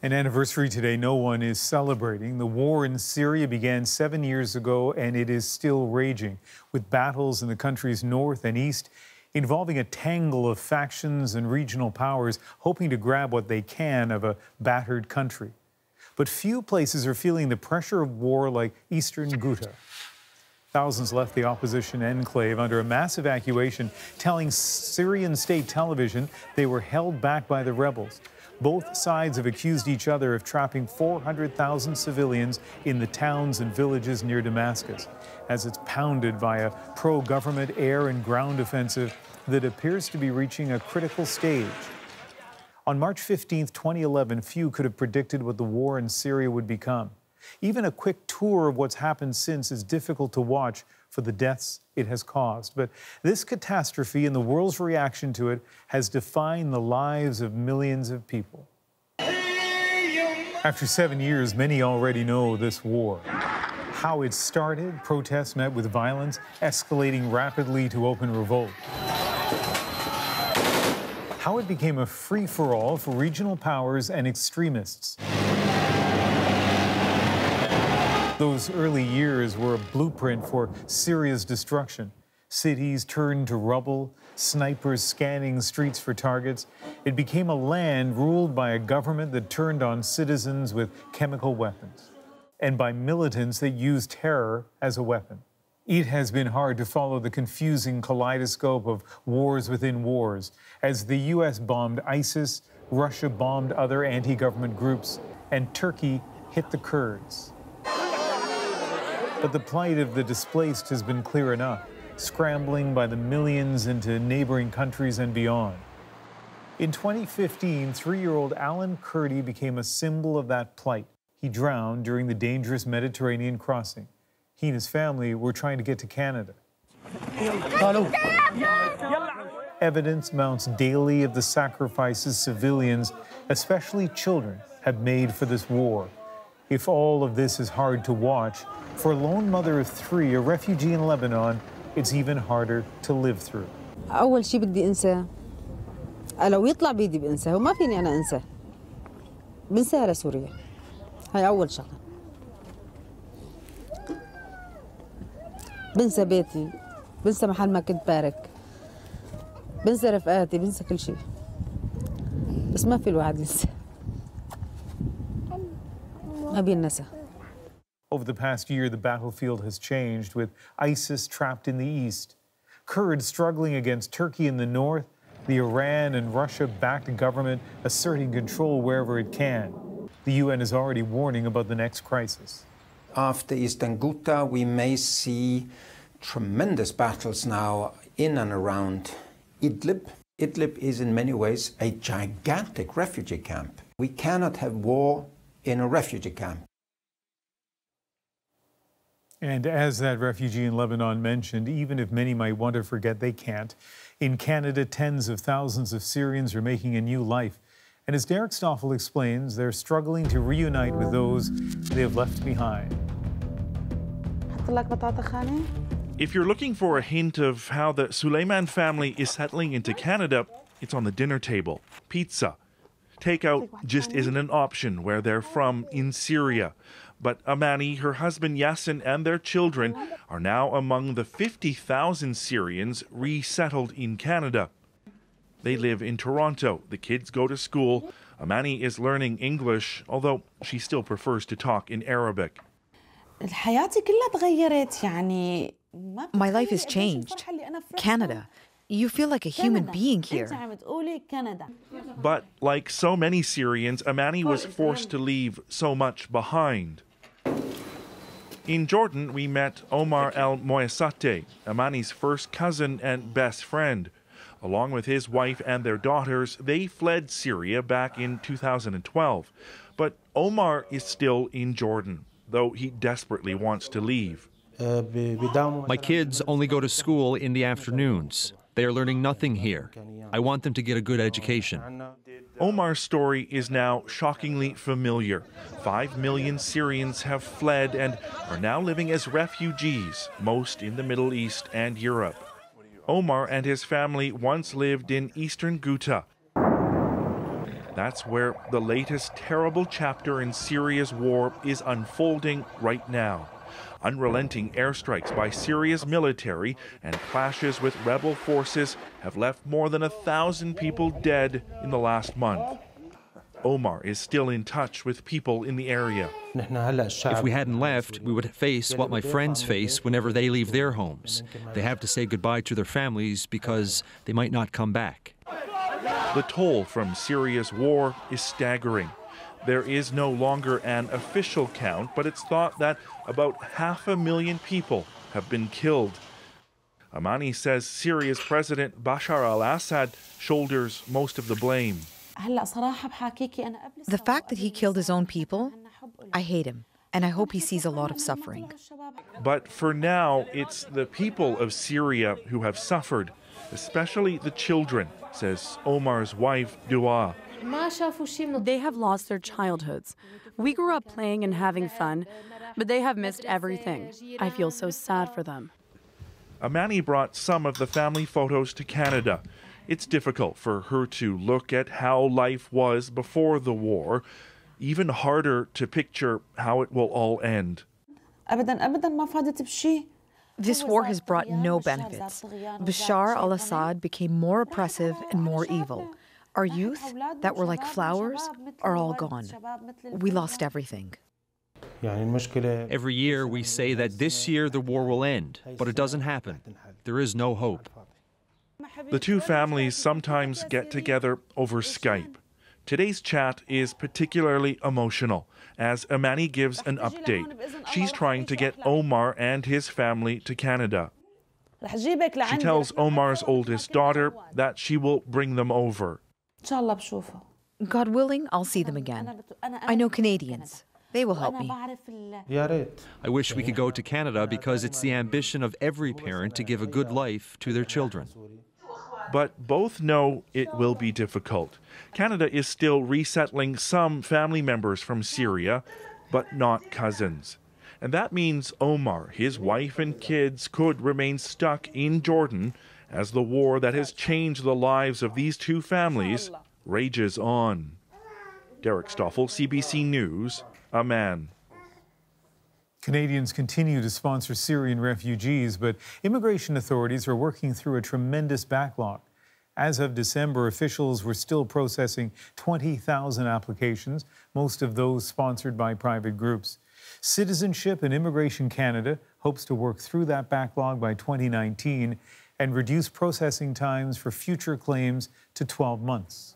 An anniversary today no one is celebrating. The war in Syria began 7 years ago and it is still raging, with battles in the country's north and east involving a tangle of factions and regional powers hoping to grab what they can of a battered country. But few places are feeling the pressure of war like eastern Ghouta. Thousands left the opposition enclave under a mass evacuation, telling Syrian state television they were held back by the rebels. Both sides have accused each other of trapping 400,000 civilians in the towns and villages near Damascus, as it's pounded by a pro-government air and ground offensive that appears to be reaching a critical stage. On March 15, 2011, few could have predicted what the war in Syria would become. Even a quick tour of what's happened since is difficult to watch for the deaths it has caused. But this catastrophe and the world's reaction to it has defined the lives of millions of people. After 7 years, many already know this war. How it started, protests met with violence, escalating rapidly to open revolt. How it became a free-for-all for regional powers and extremists. Those early years were a blueprint for Syria's destruction. Cities turned to rubble, snipers scanning streets for targets. It became a land ruled by a government that turned on citizens with chemical weapons, and by militants that used terror as a weapon. It has been hard to follow the confusing kaleidoscope of wars within wars, as the U.S. bombed ISIS, Russia bombed other anti-government groups, and Turkey hit the Kurds. But the plight of the displaced has been clear enough, scrambling by the millions into neighboring countries and beyond. In 2015, 3-year-old Alan Kurdi became a symbol of that plight. He drowned during the dangerous Mediterranean crossing. He and his family were trying to get to Canada. Evidence mounts daily of the sacrifices civilians, especially children, have made for this war. If all of this is hard to watch, for a lone mother of 3, a refugee in Lebanon, it's even harder to live through. أول شيء بدي أنساه، لو يطلع بيدي بنساه وما فيني أنا أنساه. بنساه لسوريا. هاي أول شغلة. بنسى بيتي، بنسى محل ما كنت بارك، بنسى رفقاتي، بنسى كل شيء. بس ما في الواحد ينسى. ما بينسى. Over the past year, the battlefield has changed, with ISIS trapped in the east, Kurds struggling against Turkey in the north, the Iran and Russia-backed government asserting control wherever it can. The UN is already warning about the next crisis. After Eastern Ghouta, we may see tremendous battles now in and around Idlib. Idlib is in many ways a gigantic refugee camp. We cannot have war in a refugee camp. And as that refugee in Lebanon mentioned, even if many might want to forget, they can't. In Canada, tens of thousands of Syrians are making a new life. And as Derek Stoffel explains, they're struggling to reunite with those they have left behind. If you're looking for a hint of how the Suleiman family is settling into Canada, it's on the dinner table. Pizza. Takeout just isn't an option where they're from in Syria. But Amani, her husband Yassin, and their children are now among the 50,000 Syrians resettled in Canada. They live in Toronto. The kids go to school. Amani is learning English, although she still prefers to talk in Arabic. My life has changed. Canada. You feel like a human being here. But like so many Syrians, Amani was forced to leave so much behind. In Jordan, we met Omar El Moessate, Amani's first cousin and best friend. Along with his wife and their daughters, they fled Syria back in 2012. But Omar is still in Jordan, though he desperately wants to leave. My kids only go to school in the afternoons. They are learning nothing here. I want them to get a good education. Omar's story is now shockingly familiar. 5 million Syrians have fled and are now living as refugees, most in the Middle East and Europe. Omar and his family once lived in eastern Ghouta. That's where the latest terrible chapter in Syria's war is unfolding right now. Unrelenting airstrikes by Syria's military and clashes with rebel forces have left more than 1,000 people dead in the last month. Omar is still in touch with people in the area. If we hadn't left, we would face what my friends face whenever they leave their homes. They have to say goodbye to their families because they might not come back. The toll from Syria's war is staggering. There is no longer an official count, but it's thought that about 500,000 people have been killed. Amani says Syria's President Bashar al-Assad shoulders most of the blame. The fact that he killed his own people, I hate him, and I hope he sees a lot of suffering. But for now, it's the people of Syria who have suffered, especially the children, says Omar's wife, Dua. They have lost their childhoods. We grew up playing and having fun, but they have missed everything. I feel so sad for them. Amani brought some of the family photos to Canada. It's difficult for her to look at how life was before the war, even harder to picture how it will all end. This war has brought no benefits. Bashar al-Assad became more oppressive and more evil. Our youth, that were like flowers, are all gone. We lost everything. Every year we say that this year the war will end, but it doesn't happen. There is no hope. The two families sometimes get together over Skype. Today's chat is particularly emotional as Amani gives an update. She's trying to get Omar and his family to Canada. She tells Omar's oldest daughter that she will bring them over. God willing, I'll see them again. I know Canadians. They will help me. I wish we could go to Canada because it's the ambition of every parent to give a good life to their children. But both know it will be difficult. Canada is still resettling some family members from Syria, but not cousins. And that means Omar, his wife and kids could remain stuck in Jordan as the war that has changed the lives of these two families rages on. Derek Stoffel, CBC News, Amman. Canadians continue to sponsor Syrian refugees, but immigration authorities are working through a tremendous backlog. As of December, officials were still processing 20,000 applications, most of those sponsored by private groups. Citizenship and Immigration Canada hopes to work through that backlog by 2019 and reduce processing times for future claims to 12 months.